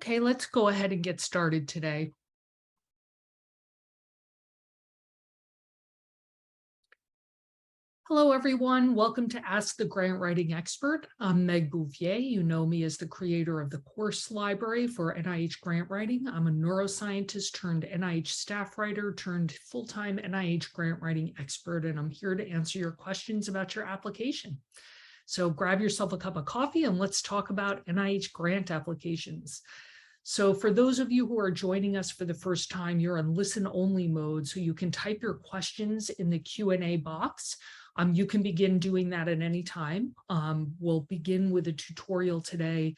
Okay, let's go ahead and get started today. Hello, everyone. Welcome to Ask the Grant Writing Expert. I'm Meg Bouvier. You know me as the creator of the course library for NIH grant writing. I'm a neuroscientist turned NIH staff writer turned full-time NIH grant writing expert, and I'm here to answer your questions about your application. So grab yourself a cup of coffee and let's talk about NIH grant applications. So for those of you who are joining us for the first time, you're on listen only mode, so you can type your questions in the Q&A box. You can begin doing that at any time. We'll begin with a tutorial today,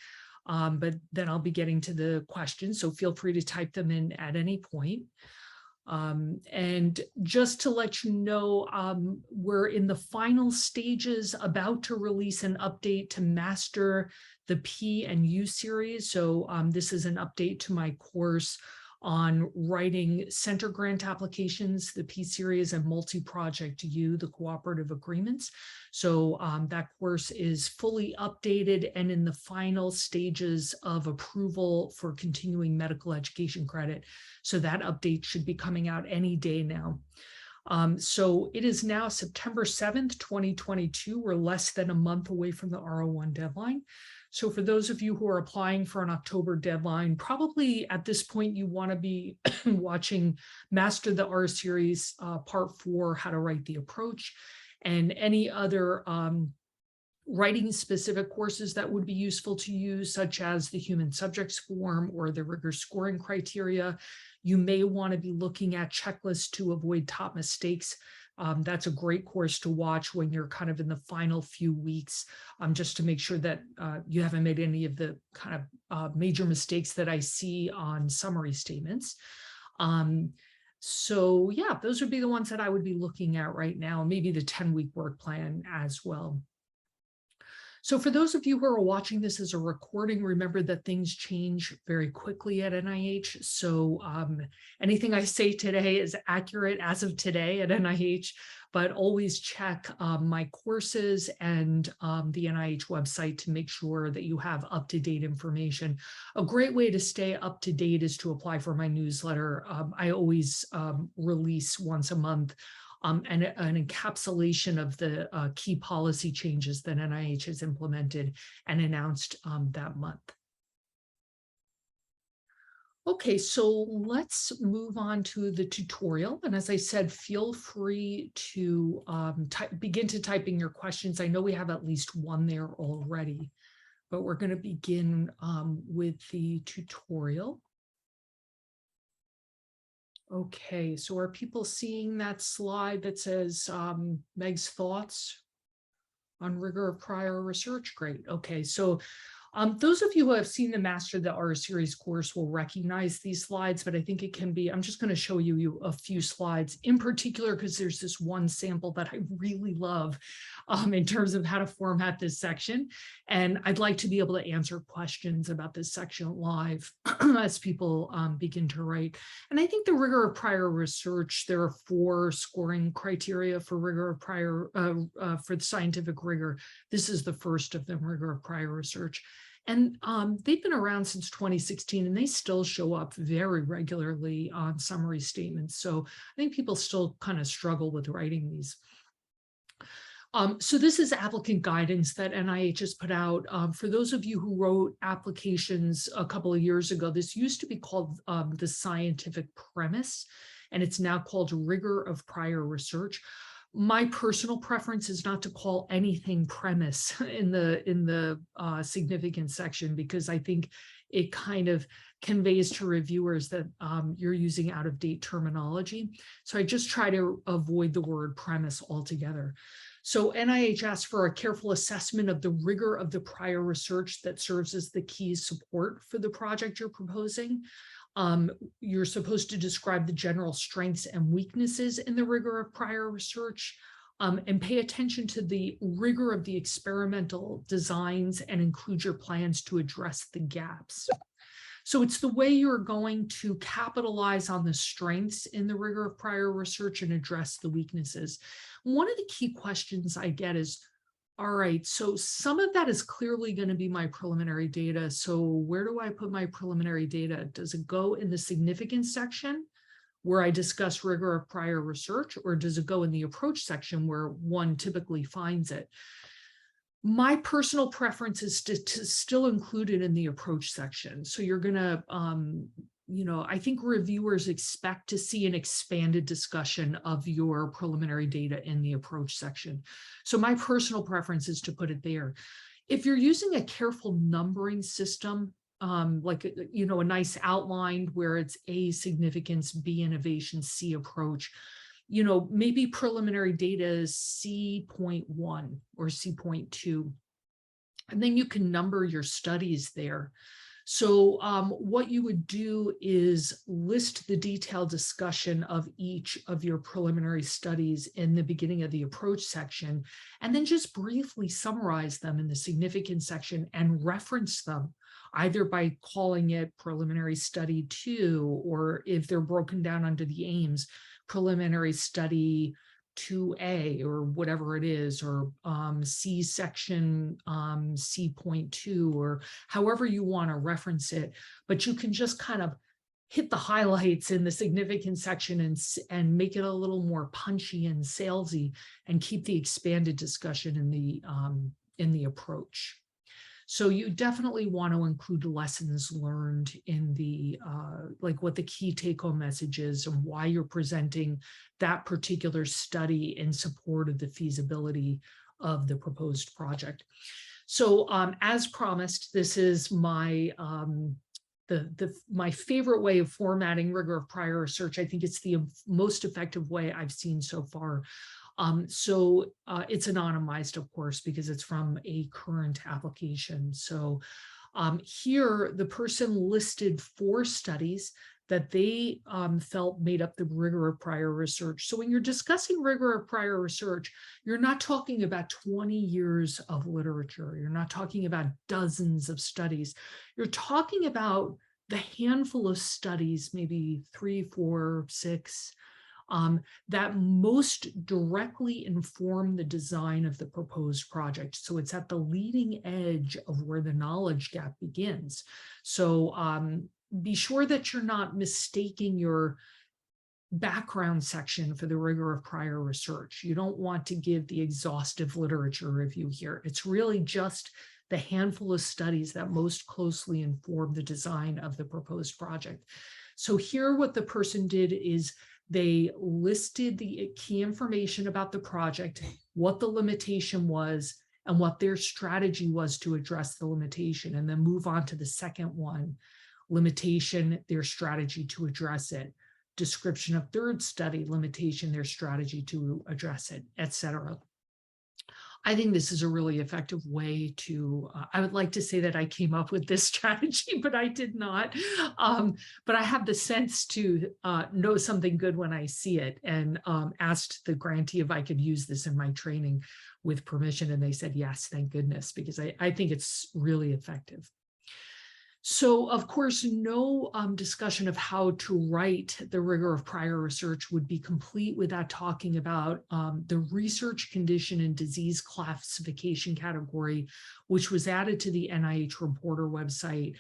but then I'll be getting to the questions, so feel free to type them in at any point. And just to let you know, we're in the final stages, about to release an update to master the P and U series. So this is an update to my course on writing center grant applications, the P series, and multi-project U, the cooperative agreements. So that course is fully updated and in the final stages of approval for continuing medical education credit. So that update should be coming out any day now. So it is now September 7th, 2022. We're less than a month away from the R01 deadline. So for those of you who are applying for an October deadline, probably at this point you want to be watching Master the R series, part 4, how to write the approach, and any other writing specific courses that would be useful to you, such as the human subjects form or the rigor scoring criteria. You may want to be looking at checklists to avoid top mistakes. That's a great course to watch when you're kind of in the final few weeks, just to make sure that you haven't made any of the kind of major mistakes that I see on summary statements. So yeah, those would be the ones that I would be looking at right now, maybe the 10-week work plan as well. So for those of you who are watching this as a recording, remember that things change very quickly at NIH. So anything I say today is accurate as of today at NIH, but always check my courses and the NIH website to make sure that you have up-to-date information. A great way to stay up to date is to apply for my newsletter. I always release once a month and an encapsulation of the key policy changes that NIH has implemented and announced that month. Okay, so let's move on to the tutorial. And as I said, feel free to begin to typing your questions. I know we have at least one there already, but we're going to begin with the tutorial. Okay, so are people seeing that slide that says Meg's thoughts on rigor of prior research? Great. Okay, so those of you who have seen the Master the R series course will recognize these slides, but I think it can be, I'm just going to show you a few slides in particular because there's this one sample that I really love in terms of how to format this section. And I'd like to be able to answer questions about this section live as people begin to write. And I think the rigor of prior research, there are 4 scoring criteria for rigor of prior, for the scientific rigor. This is the first of them, rigor of prior research. And they've been around since 2016, and they still show up very regularly on summary statements. So I think people still kind of struggle with writing these. So this is applicant guidance that NIH has put out. For those of you who wrote applications a couple of years ago, this used to be called the scientific premise, and it's now called rigor of prior research. My personal preference is not to call anything premise in the significance section, because I think it kind of conveys to reviewers that you're using out-of-date terminology. So I just try to avoid the word premise altogether. So NIH asks for a careful assessment of the rigor of the prior research that serves as the key support for the project you're proposing. You're supposed to describe the general strengths and weaknesses in the rigor of prior research, and pay attention to the rigor of the experimental designs and include your plans to address the gaps. So it's the way you're going to capitalize on the strengths in the rigor of prior research and address the weaknesses. One of the key questions I get is, All right, so some of that is clearly going to be my preliminary data. So where do I put my preliminary data? Does it go in the significance section where I discuss rigor of prior research, or does it go in the approach section where one typically finds it? My personal preference is to still include it in the approach section. So you're going to, I think reviewers expect to see an expanded discussion of your preliminary data in the approach section. So my personal preference is to put it there. If you're using a careful numbering system, like, a nice outline where it's A, significance, B, innovation, C, approach, maybe preliminary data is C.1 or C.2, and then you can number your studies there. So what you would do is list the detailed discussion of each of your preliminary studies in the beginning of the approach section, and then just briefly summarize them in the significance section and reference them, either by calling it preliminary study 2, or if they're broken down under the aims, preliminary study 2A or whatever it is, or C section C.2, or however you want to reference it. But you can just kind of hit the highlights in the significance section and make it a little more punchy and salesy, and keep the expanded discussion in the approach. So you definitely want to include lessons learned in the, like what the key take-home message is and why you're presenting that particular study in support of the feasibility of the proposed project. So as promised, this is my my favorite way of formatting rigor of prior research. I think it's the most effective way I've seen so far. It's anonymized, of course, because it's from a current application. So here, the person listed 4 studies that they felt made up the rigor of prior research. So when you're discussing rigor of prior research, you're not talking about 20 years of literature. You're not talking about dozens of studies. You're talking about the handful of studies, maybe 3, 4, 6, that most directly inform the design of the proposed project. So it's at the leading edge of where the knowledge gap begins. So be sure that you're not mistaking your background section for the rigor of prior research. You don't want to give the exhaustive literature review here. It's really just the handful of studies that most closely inform the design of the proposed project. So here, what the person did is they listed the key information about the project, what the limitation was, and what their strategy was to address the limitation, and then move on to the second one: limitation, their strategy to address it; description of third study, limitation, their strategy to address it, etc. I think this is a really effective way to, I would like to say that I came up with this strategy, but I did not. But I have the sense to know something good when I see it, and asked the grantee if I could use this in my training with permission. And they said, yes, thank goodness, because I think it's really effective. So, of course, no discussion of how to write the rigor of prior research would be complete without talking about the research condition and disease classification category, which was added to the NIH Reporter website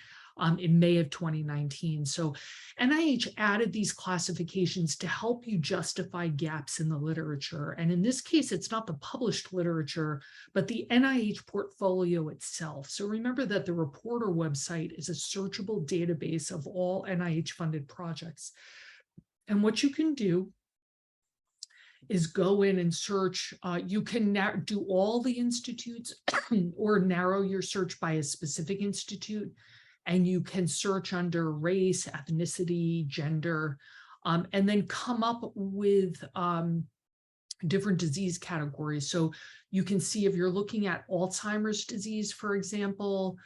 in May of 2019. So NIH added these classifications to help you justify gaps in the literature. And in this case, it's not the published literature, but the NIH portfolio itself. So remember that the Reporter website is a searchable database of all NIH-funded projects. And what you can do is go in and search. You can do all the institutes or narrow your search by a specific institute. And you can search under race, ethnicity, gender, and then come up with different disease categories. So you can see, if you're looking at Alzheimer's disease, for example,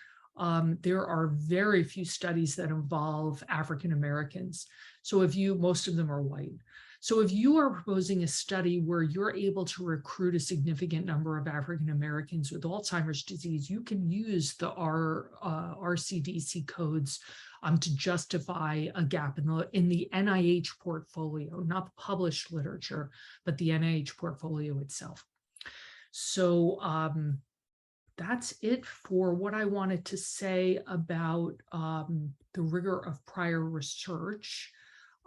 there are very few studies that involve African Americans. So most of them are white. So if you are proposing a study where you're able to recruit a significant number of African Americans with Alzheimer's disease, you can use the RCDC codes to justify a gap in the NIH portfolio, not the published literature, but the NIH portfolio itself. So that's it for what I wanted to say about the rigor of prior research.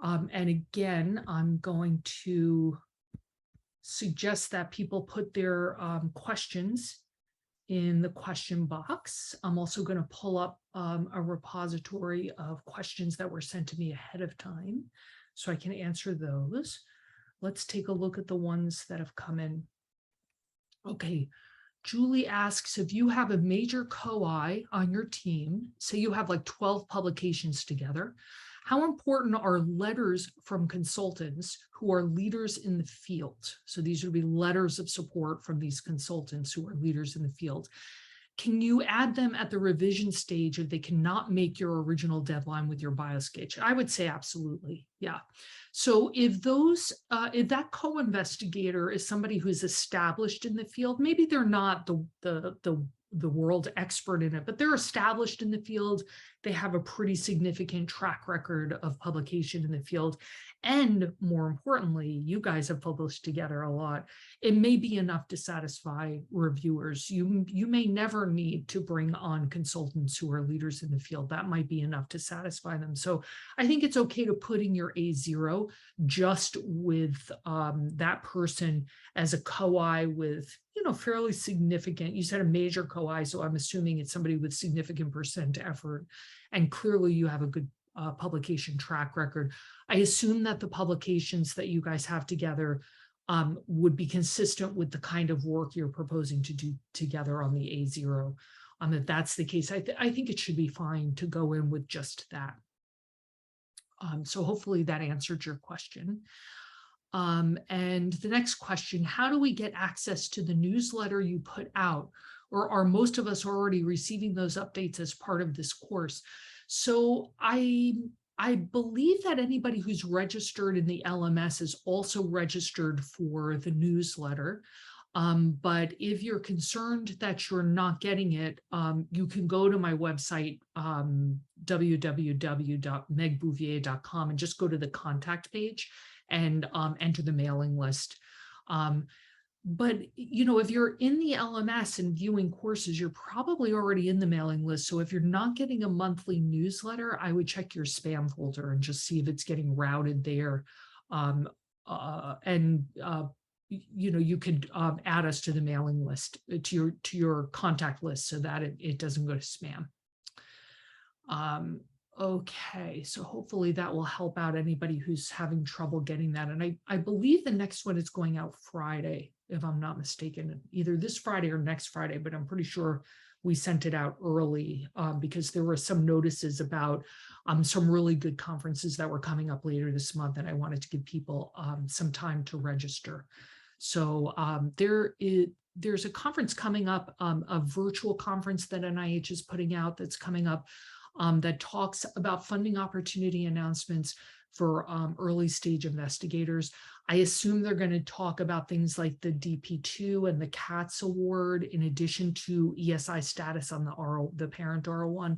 And again, I'm going to suggest that people put their questions in the question box. I'm also going to pull up a repository of questions that were sent to me ahead of time so I can answer those. Let's take a look at the ones that have come in. Okay, Julie asks, if you have a major co-I on your team, say you have like 12 publications together, how important are letters from consultants who are leaders in the field? So these would be letters of support from these consultants who are leaders in the field. Can you add them at the revision stage if they cannot make your original deadline with your biosketch? I would say absolutely, yeah. So if that co-investigator is somebody who's established in the field, maybe they're not the world expert in it, but they're established in the field. They have a pretty significant track record of publication in the field. And more importantly, you guys have published together a lot. It may be enough to satisfy reviewers. You may never need to bring on consultants who are leaders in the field. That might be enough to satisfy them. So I think it's okay to put in your A0 just with that person as a co-I with, fairly significant, you said a major co-I, so I'm assuming it's somebody with significant percent effort. And clearly you have a good publication track record. I assume that the publications that you guys have together would be consistent with the kind of work you're proposing to do together on the A0. If that's the case, I think it should be fine to go in with just that. So hopefully that answered your question. And the next question, how do we get access to the newsletter you put out? Or are most of us already receiving those updates as part of this course? So I believe that anybody who's registered in the LMS is also registered for the newsletter. But if you're concerned that you're not getting it, you can go to my website, www.megbouvier.com, and just go to the contact page and enter the mailing list. But, if you're in the LMS and viewing courses, you're probably already in the mailing list. So if you're not getting a monthly newsletter, I would check your spam folder and just see if it's getting routed there. You could add us to the mailing list, to your contact list, so that it doesn't go to spam. Okay, so hopefully that will help out anybody who's having trouble getting that. And I believe the next one is going out Friday, if I'm not mistaken, either this Friday or next Friday, but I'm pretty sure we sent it out early because there were some notices about some really good conferences that were coming up later this month, and I wanted to give people some time to register. So there's a conference coming up, a virtual conference that NIH is putting out that's coming up that talks about funding opportunity announcements for early stage investigators. I assume they're going to talk about things like the DP2 and the CATS award, in addition to ESI status on the parent R01.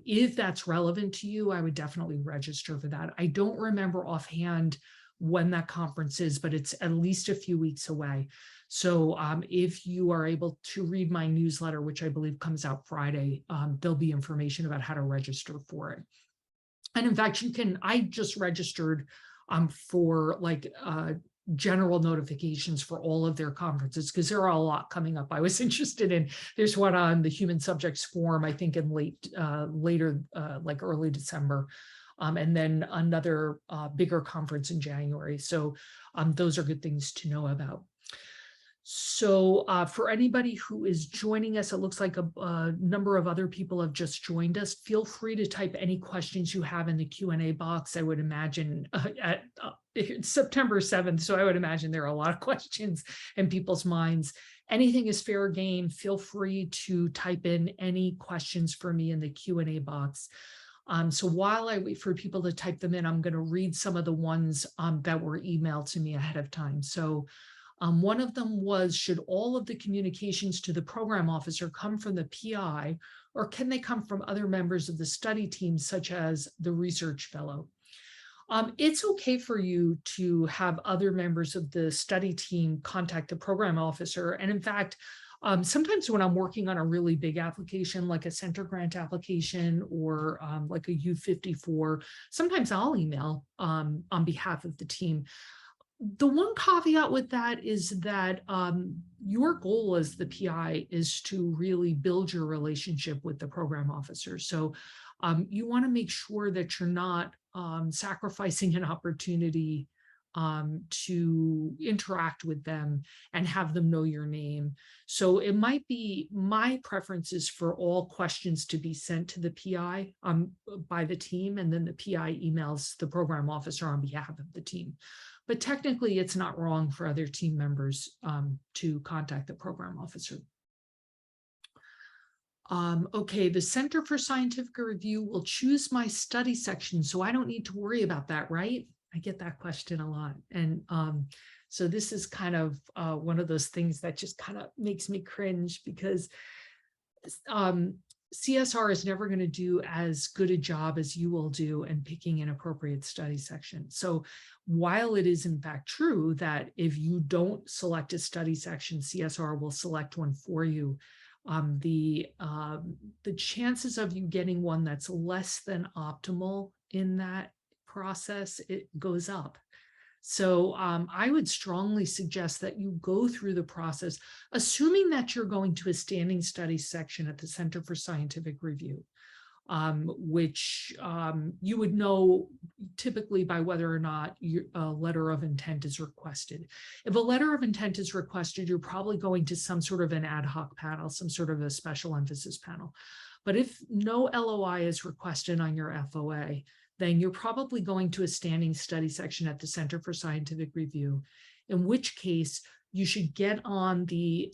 If that's relevant to you, I would definitely register for that. I don't remember offhand when that conference is, but it's at least a few weeks away. So if you are able to read my newsletter, which I believe comes out Friday, there'll be information about how to register for it. And in fact, I just registered for general notifications for all of their conferences, because there are a lot coming up I was interested in. There's one on the Human Subjects Forum, I think in later, like early December. And then another bigger conference in January. So those are good things to know about. So for anybody who is joining us, it looks like a number of other people have just joined us. Feel free to type any questions you have in the Q&A box. I would imagine it's September 7th, so I would imagine there are a lot of questions in people's minds. Anything is fair game. Feel free to type in any questions for me in the Q&A box. So while I wait for people to type them in, I'm going to read some of the ones that were emailed to me ahead of time. So one of them was, should all of the communications to the program officer come from the PI, or can they come from other members of the study team, such as the research fellow? It's okay for you to have other members of the study team contact the program officer. And in fact, sometimes when I'm working on a really big application, like a center grant application or like a U54, sometimes I'll email on behalf of the team. The one caveat with that is that your goal as the PI is to really build your relationship with the program officer. So you want to make sure that you're not sacrificing an opportunity to interact with them and have them know your name. So it might be my preference is for all questions to be sent to the PI by the team, and then the PI emails the program officer on behalf of the team. But technically, it's not wrong for other team members to contact the program officer. Okay, the Center for Scientific Review will choose my study section, so I don't need to worry about that, right? I get that question a lot. And so this is kind of one of those things that just kind of makes me cringe, because CSR is never going to do as good a job as you will do in picking an appropriate study section. So while it is in fact true that if you don't select a study section, CSR will select one for you, the chances of you getting one that's less than optimal in that process, it goes up. So I would strongly suggest that you go through the process, assuming that you're going to a standing studies section at the Center for Scientific Review, which you would know typically by whether or not a letter of intent is requested. If a letter of intent is requested, you're probably going to some sort of an ad hoc panel, some sort of a special emphasis panel. But if no LOI is requested on your FOA, then you're probably going to a standing study section at the Center for Scientific Review, in which case you should get on the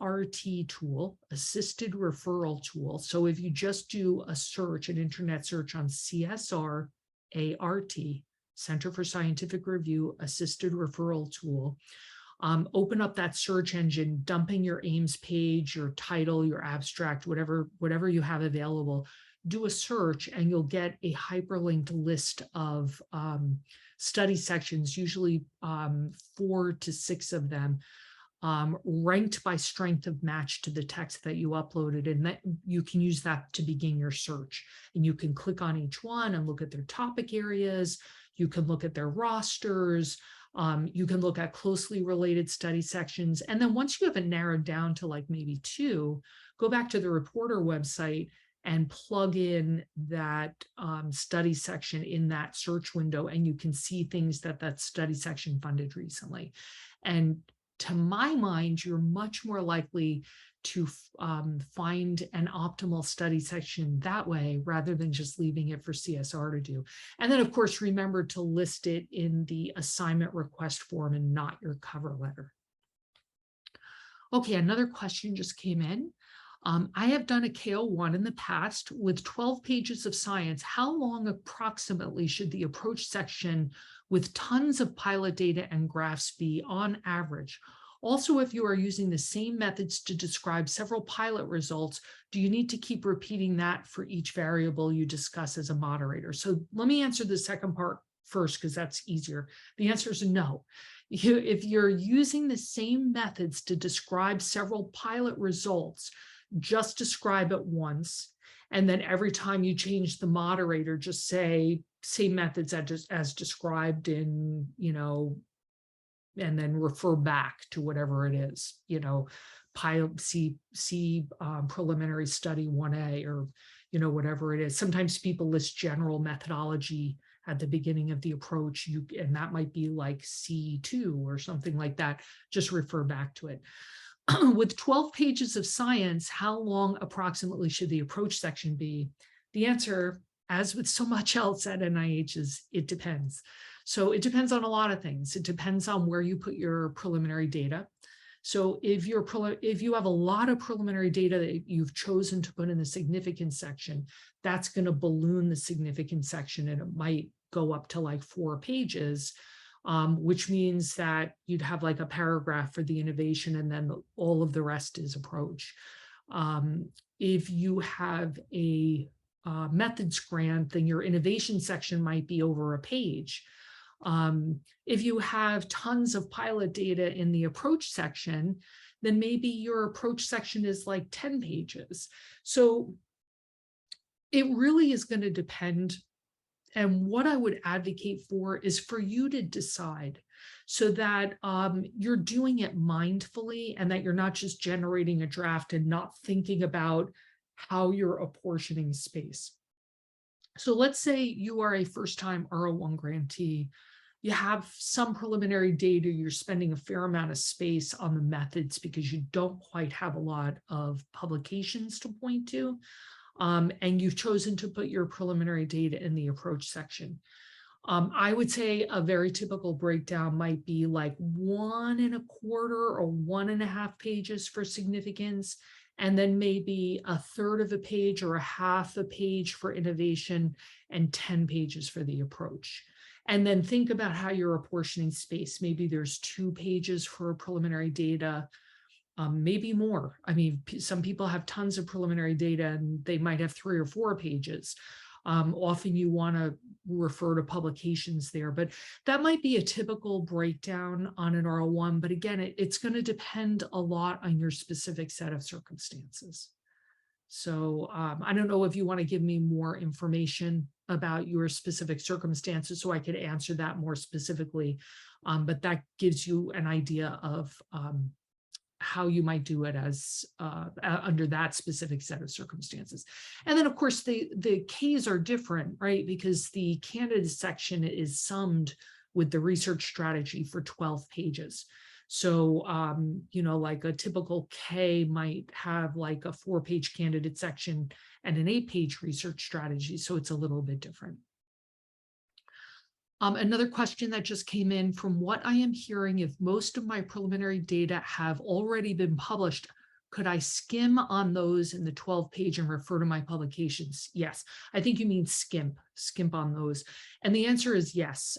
ART tool, assisted referral tool. So if you just do a search, an internet search on CSR ART, Center for Scientific Review, assisted referral tool, open up that search engine, dumping your Ames page, your title, your abstract, whatever you have available, do a search and you'll get a hyperlinked list of study sections, usually 4 to 6 of them, ranked by strength of match to the text that you uploaded. And that you can use that to begin your search. And you can click on each one and look at their topic areas. You can look at their rosters. You can look at closely related study sections. And then once you have it narrowed down to like maybe 2, go back to the reporter website and plug in that study section in that search window, and you can see things that study section funded recently. And to my mind, you're much more likely to find an optimal study section that way, rather than just leaving it for CSR to do. And then, of course, remember to list it in the assignment request form and not your cover letter. Okay, another question just came in. I have done a KO1 in the past with 12 pages of science. How long approximately should the approach section with tons of pilot data and graphs be on average? Also, if you are using the same methods to describe several pilot results, do you need to keep repeating that for each variable you discuss as a moderator? So let me answer the second part first, because that's easier. The answer is no. If you're using the same methods to describe several pilot results, just describe it once, and then every time you change the moderator, just say same methods as described in, and then refer back to whatever it is, pilot C preliminary study 1A, or whatever it is. Sometimes people list general methodology at the beginning of the approach, and that might be like C2 or something like that. Just refer back to it. With 12 pages of science, how long approximately should the approach section be? The answer, as with so much else at NIH, is it depends. So it depends on a lot of things. It depends on where you put your preliminary data. So if you have a lot of preliminary data that you've chosen to put in the significance section, that's going to balloon the significance section, and it might go up to like 4 pages. Which means that you'd have like a paragraph for the innovation, and then all of the rest is approach. If you have a methods grant, then your innovation section might be over a page. If you have tons of pilot data in the approach section, then maybe your approach section is like 10 pages. So it really is going to depend. And what I would advocate for is for you to decide so that you're doing it mindfully and that you're not just generating a draft and not thinking about how you're apportioning space. So let's say you are a first-time R01 grantee. You have some preliminary data, you're spending a fair amount of space on the methods because you don't quite have a lot of publications to point to. And you've chosen to put your preliminary data in the approach section. I would say a very typical breakdown might be like 1.25 or 1.5 pages for significance, and then maybe 1/3 of a page or 1/2 a page for innovation and 10 pages for the approach. And then think about how you're apportioning space. Maybe there's 2 pages for preliminary data, maybe more. I mean, some people have tons of preliminary data and they might have 3 or 4 pages. Often you want to refer to publications there, but that might be a typical breakdown on an R01. But again, it's going to depend a lot on your specific set of circumstances. So I don't know if you want to give me more information about your specific circumstances so I could answer that more specifically, but that gives you an idea of how you might do it as under that specific set of circumstances. And then of course the Ks are different, right? Because the candidate section is summed with the research strategy for 12 pages. So, you know, like a typical K might have like a 4-page candidate section and an 8-page research strategy. So it's a little bit different. Another question that just came in: from what I am hearing, if most of my preliminary data have already been published, could I skim on those in the 12-page and refer to my publications? Yes, I think you mean skimp on those. And the answer is yes.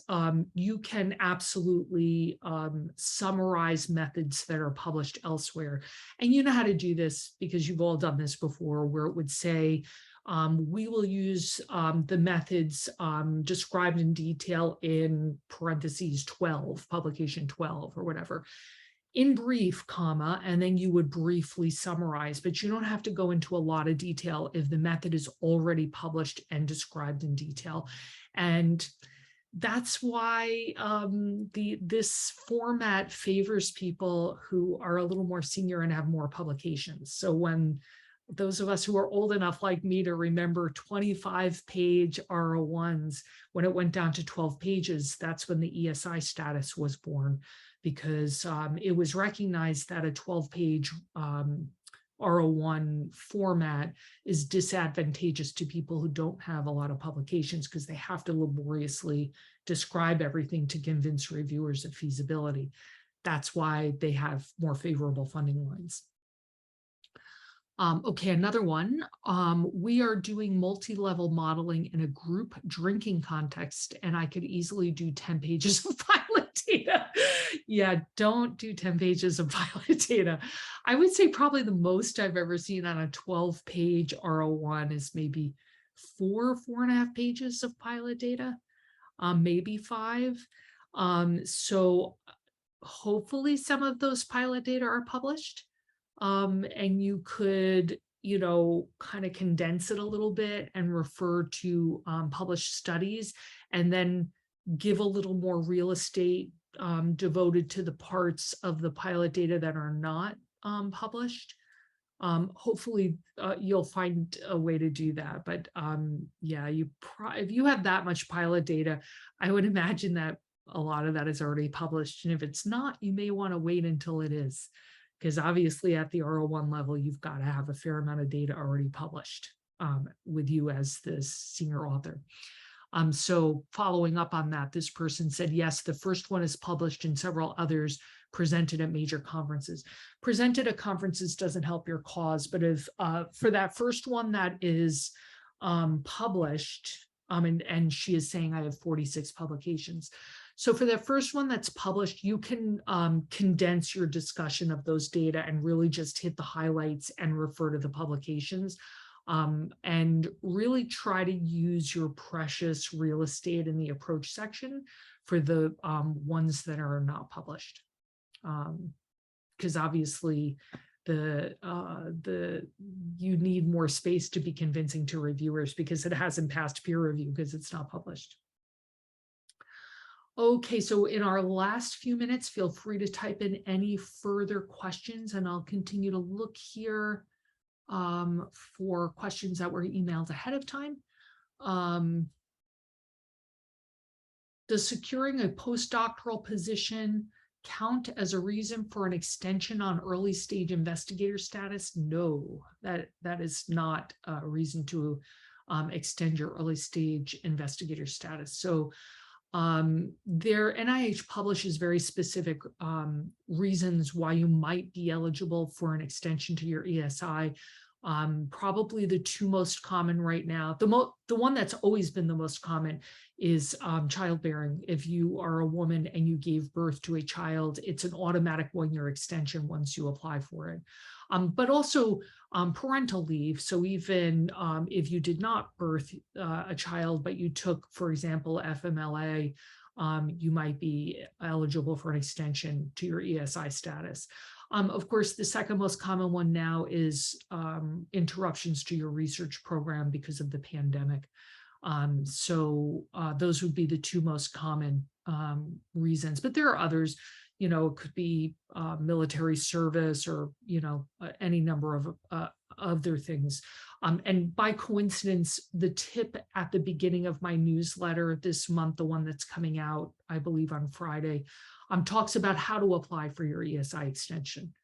You can absolutely summarize methods that are published elsewhere. And you know how to do this because you've all done this before, where it would say, we will use the methods described in detail in parentheses 12, publication 12 or whatever, in brief, comma, and then you would briefly summarize, but you don't have to go into a lot of detail if the method is already published and described in detail. And that's why this format favors people who are a little more senior and have more publications. So when those of us who are old enough like me to remember 25-page R01s, when it went down to 12 pages, that's when the ESI status was born, because it was recognized that a 12-page R01 format is disadvantageous to people who don't have a lot of publications because they have to laboriously describe everything to convince reviewers of feasibility. That's why they have more favorable funding lines. Okay, another one. We are doing multi-level modeling in a group drinking context, and I could easily do 10 pages of pilot data. Yeah, don't do 10 pages of pilot data. I would say probably the most I've ever seen on a 12-page R01 is maybe 4.5 pages of pilot data, maybe 5. So hopefully some of those pilot data are published. And you could, you know, kind of condense it a little bit and refer to published studies, and then give a little more real estate devoted to the parts of the pilot data that are not published. Hopefully you'll find a way to do that. But yeah, if you have that much pilot data, I would imagine that a lot of that is already published. And if it's not, you may want to wait until it is, because obviously at the R01 level, you've got to have a fair amount of data already published with you as the senior author. So following up on that, this person said, yes, the first one is published and several others presented at major conferences. Presented at conferences doesn't help your cause, but if for that first one that is published, and she is saying I have 46 publications. So for that first one that's published, you can condense your discussion of those data and really just hit the highlights and refer to the publications. and really try to use your precious real estate in the approach section for the ones that are not published. Because obviously you need more space to be convincing to reviewers because it hasn't passed peer review because it's not published. Okay, so in our last few minutes, feel free to type in any further questions, and I'll continue to look here for questions that were emailed ahead of time. Does securing a postdoctoral position count as a reason for an extension on early stage investigator status? No, that is not a reason to extend your early stage investigator status. So their NIH publishes very specific reasons why you might be eligible for an extension to your ESI. Probably the two most common right now, the one that's always been the most common is childbearing. If you are a woman and you gave birth to a child, it's an automatic one-year extension once you apply for it. But also parental leave. So even if you did not birth a child, but you took, for example, FMLA, you might be eligible for an extension to your ESI status. Of course, the second most common one now is interruptions to your research program because of the pandemic. So those would be the two most common reasons, but there are others. You know, it could be military service or, you know, any number of other things. And by coincidence, the tip at the beginning of my newsletter this month, the one that's coming out, I believe on Friday, talks about how to apply for your ESI extension.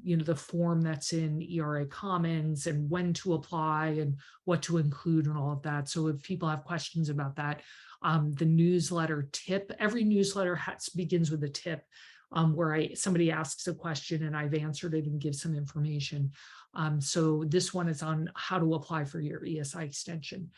You know, the form that's in ERA Commons and when to apply and what to include and all of that. So if people have questions about that, the newsletter tip, every newsletter begins with a tip where somebody asks a question and I've answered it and give some information. So this one is on how to apply for your ESI extension.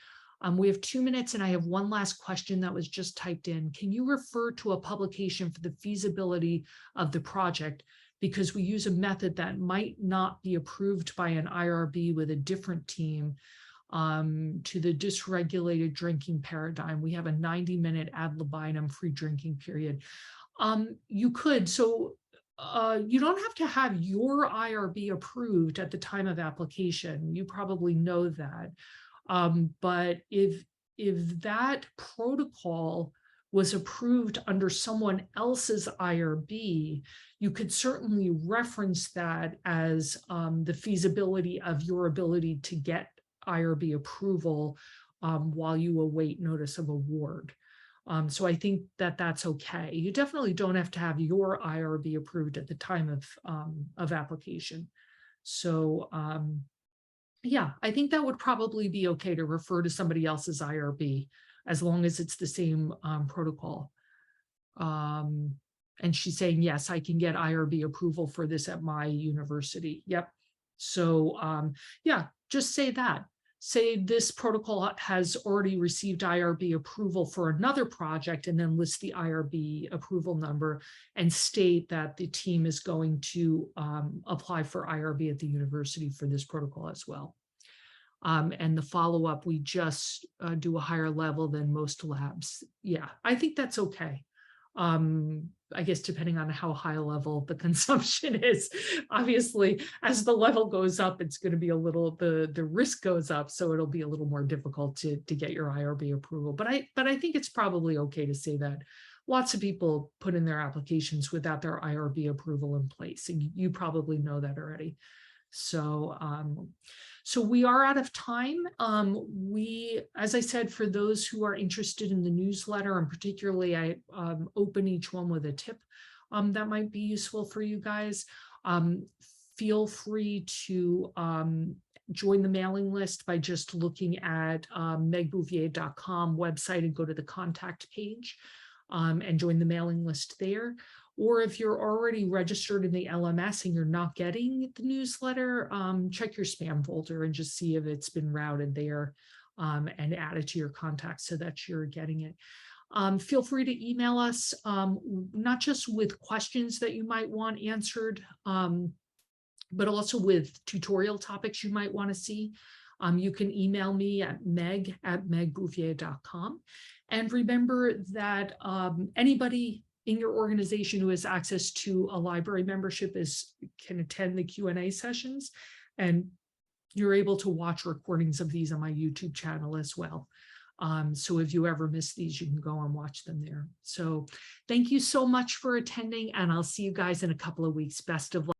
We have 2 minutes and I have one last question that was just typed in. Can you refer to a publication for the feasibility of the project? Because we use a method that might not be approved by an IRB with a different team to the dysregulated drinking paradigm. We have a 90-minute ad libidinum free drinking period. You could, so you don't have to have your IRB approved at the time of application. You probably know that. But if that protocol was approved under someone else's IRB, you could certainly reference that as the feasibility of your ability to get IRB approval while you await notice of award. So I think that that's okay. You definitely don't have to have your IRB approved at the time of application. So yeah, I think that would probably be okay to refer to somebody else's IRB as long as it's the same protocol. And she's saying, yes, I can get IRB approval for this at my university. Yep. So yeah, just say that. Say this protocol has already received IRB approval for another project and then list the IRB approval number and state that the team is going to apply for IRB at the university for this protocol as well. And the follow-up, we just do a higher level than most labs. Yeah, I think that's okay. I guess depending on how high level the consumption is, obviously, as the level goes up, it's going to be a little, the risk goes up, so it'll be a little more difficult to get your IRB approval. But I think it's probably okay to say that. Lots of people put in their applications without their IRB approval in place, and you probably know that already. So, so we are out of time. As I said, for those who are interested in the newsletter, and particularly I open each one with a tip that might be useful for you guys. Feel free to join the mailing list by just looking at megbouvier.com website and go to the contact page and join the mailing list there. Or if you're already registered in the LMS and you're not getting the newsletter, check your spam folder and just see if it's been routed there and add it to your contacts so that you're getting it. Feel free to email us, not just with questions that you might want answered, but also with tutorial topics you might want to see. You can email me at meg@megbouvier.com. And remember that anybody in your organization who has access to a library membership can attend the Q&A sessions, and you're able to watch recordings of these on my YouTube channel as well. So if you ever miss these, you can go and watch them there. So thank you so much for attending, and I'll see you guys in a couple of weeks. Best of luck.